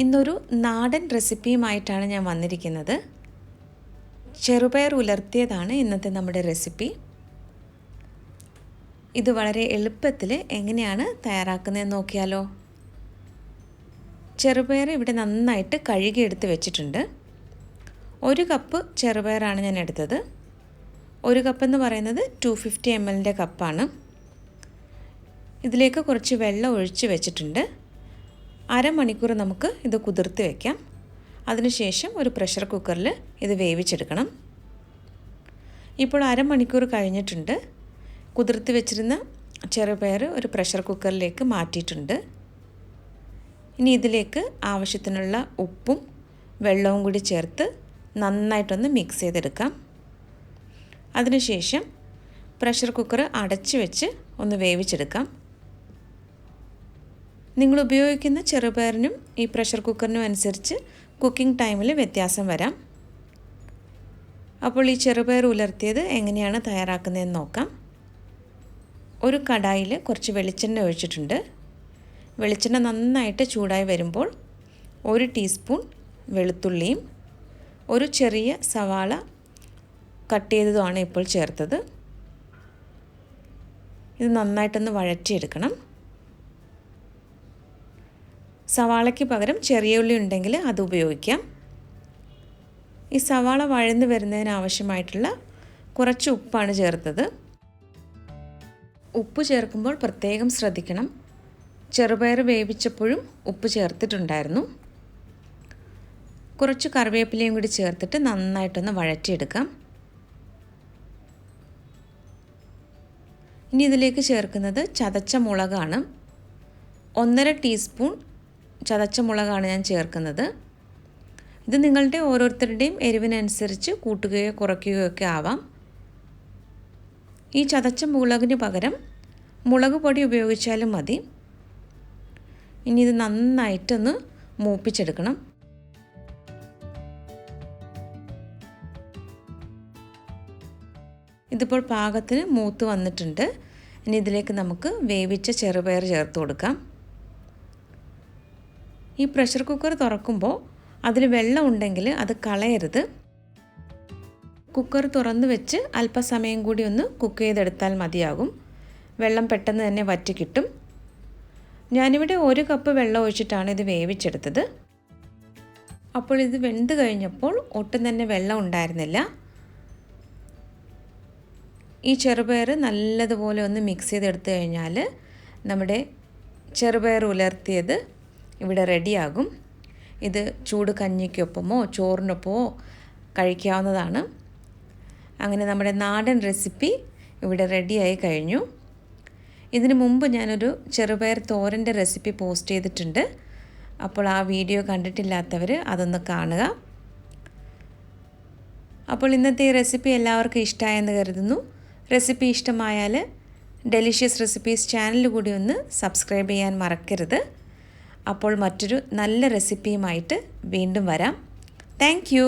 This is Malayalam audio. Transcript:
ഇന്നൊരു നാടൻ റെസിപ്പിയുമായിട്ടാണ് ഞാൻ വന്നിരിക്കുന്നത്. ചെറുപയർ ഉലർത്തിയതാണ് ഇന്നത്തെ നമ്മുടെ റെസിപ്പി. ഇത് വളരെ എളുപ്പത്തിൽ എങ്ങനെയാണ് തയ്യാറാക്കുന്നതെന്ന് നോക്കിയാലോ. ചെറുപയർ ഇവിടെ നന്നായിട്ട് കഴുകിയെടുത്ത് വെച്ചിട്ടുണ്ട്. 1 കപ്പ് ചെറുപയറാണ് ഞാൻ എടുത്തത്. 1 കപ്പെന്ന് പറയുന്നത് 250 ml കപ്പാണ്. ഇതിലേക്ക് കുറച്ച് വെള്ളം ഒഴിച്ച് വെച്ചിട്ടുണ്ട്. അരമണിക്കൂർ നമുക്ക് ഇത് കുതിർത്ത് വയ്ക്കാം. അതിനുശേഷം ഒരു പ്രഷർ കുക്കറിൽ ഇത് വേവിച്ചെടുക്കണം. ഇപ്പോൾ അരമണിക്കൂർ കഴിഞ്ഞിട്ടുണ്ട്. കുതിർത്ത് വെച്ചിരുന്ന ചെറുപയർ ഒരു പ്രഷർ കുക്കറിലേക്ക് മാറ്റിയിട്ടുണ്ട്. ഇനി ഇതിലേക്ക് ആവശ്യത്തിനുള്ള ഉപ്പും വെള്ളവും കൂടി ചേർത്ത് നന്നായിട്ടൊന്ന് മിക്സ് ചെയ്തെടുക്കാം. അതിനുശേഷം പ്രഷർ കുക്കർ അടച്ചു വെച്ച് ഒന്ന് വേവിച്ചെടുക്കാം. നിങ്ങൾ ഉപയോഗിക്കുന്ന ചെറുപയറിനും ഈ പ്രഷർ കുക്കറിനും അനുസരിച്ച് കുക്കിംഗ് ടൈമിൽ വ്യത്യാസം വരാം. അപ്പോൾ ഈ ചെറുപയർ ഉലർത്തിയത് എങ്ങനെയാണ് തയ്യാറാക്കുന്നതെന്ന് നോക്കാം. ഒരു കടായിൽ കുറച്ച് വെളിച്ചെണ്ണ ഒഴിച്ചിട്ടുണ്ട്. വെളിച്ചെണ്ണ നന്നായിട്ട് ചൂടായി വരുമ്പോൾ 1 ടീസ്പൂൺ വെളുത്തുള്ളിയും ഒരു ചെറിയ സവാള കട്ട് ചെയ്തതുമാണ് ഇപ്പോൾ ചേർത്തത്. ഇത് നന്നായിട്ടൊന്ന് വഴറ്റിയെടുക്കണം. സവാളയ്ക്ക് പകരം ചെറിയ ഉള്ളി ഉണ്ടെങ്കിൽ അത് ഉപയോഗിക്കാം. ഈ സവാള വഴന്ന് വരുന്നതിന് ആവശ്യമായിട്ടുള്ള കുറച്ച് ഉപ്പാണ് ചേർത്തത്. ഉപ്പ് ചേർക്കുമ്പോൾ പ്രത്യേകം ശ്രദ്ധിക്കണം. ചെറുപയർ വേവിച്ചപ്പോഴും ഉപ്പ് ചേർത്തിട്ടുണ്ടായിരുന്നു. കുറച്ച് കറിവേപ്പിലയും കൂടി ചേർത്തിട്ട് നന്നായിട്ടൊന്ന് വഴറ്റിയെടുക്കാം. ഇനി ഇതിലേക്ക് ചേർക്കുന്നത് ചതച്ച മുളകാണ്. 1.5 ടീസ്പൂൺ ചതച്ച മുളകാണ് ഞാൻ ചേർക്കുന്നത്. ഇത് നിങ്ങളുടെ ഓരോരുത്തരുടെയും എരിവിനനുസരിച്ച് കൂട്ടുകയോ കുറയ്ക്കുകയോ ഒക്കെ ആവാം. ഈ ചതച്ച മുളകിന് പകരം മുളക് പൊടി ഉപയോഗിച്ചാലും മതി. ഇനി ഇത് നന്നായിട്ടൊന്ന് മൂപ്പിച്ചെടുക്കണം. ഇതിപ്പോൾ പാകത്തിന് മൂത്ത് വന്നിട്ടുണ്ട്. ഇനി ഇതിലേക്ക് നമുക്ക് വേവിച്ച ചെറുപയർ ചേർത്ത് കൊടുക്കാം. ഈ പ്രഷർ കുക്കർ തുറക്കുമ്പോൾ അതിൽ വെള്ളം ഉണ്ടെങ്കിൽ അത് കളയരുത്. കുക്കർ തുറന്ന് വെച്ച് അല്പസമയം കൂടി ഒന്ന് കുക്ക് ചെയ്തെടുത്താൽ മതിയാകും. വെള്ളം പെട്ടെന്ന് തന്നെ വറ്റി കിട്ടും. ഞാനിവിടെ 1 കപ്പ് വെള്ളം ഒഴിച്ചിട്ടാണ് ഇത് വേവിച്ചെടുത്തത്. അപ്പോൾ ഇത് വെന്ത് കഴിഞ്ഞപ്പോൾ ഒട്ടും തന്നെ വെള്ളം ഉണ്ടായിരുന്നില്ല. ഈ ചെറുപയർ നല്ലതുപോലെ ഒന്ന് മിക്സ് ചെയ്തെടുത്തു കഴിഞ്ഞാൽ നമ്മുടെ ചെറുപയർ ഉലർത്തിയത് ഇവിടെ റെഡിയാകും. ഇത് ചൂട് കഞ്ഞിക്കൊപ്പമോ ചോറിനൊപ്പമോ കഴിക്കാവുന്നതാണ്. അങ്ങനെ നമ്മുടെ നാടൻ റെസിപ്പി ഇവിടെ റെഡിയായി കഴിഞ്ഞു. ഇതിനു മുമ്പ് ഞാനൊരു ചെറുപയർ തോരൻ്റെ റെസിപ്പി പോസ്റ്റ് ചെയ്തിട്ടുണ്ട്. അപ്പോൾ ആ വീഡിയോ കണ്ടിട്ടില്ലാത്തവർ അതൊന്ന് കാണുക. അപ്പോൾ ഇന്നത്തെ ഈ റെസിപ്പി എല്ലാവർക്കും ഇഷ്ടമായെന്ന് കരുതുന്നു. റെസിപ്പി ഇഷ്ടമായാൽ ഡെലിഷ്യസ് റെസിപ്പീസ് ചാനൽ കൂടി ഒന്ന് സബ്സ്ക്രൈബ് ചെയ്യാൻ മറക്കരുത്. അപ്പോൾ മറ്റൊരു നല്ല റെസിപ്പിയുമായിട്ട് വീണ്ടും വരാം. Thank you.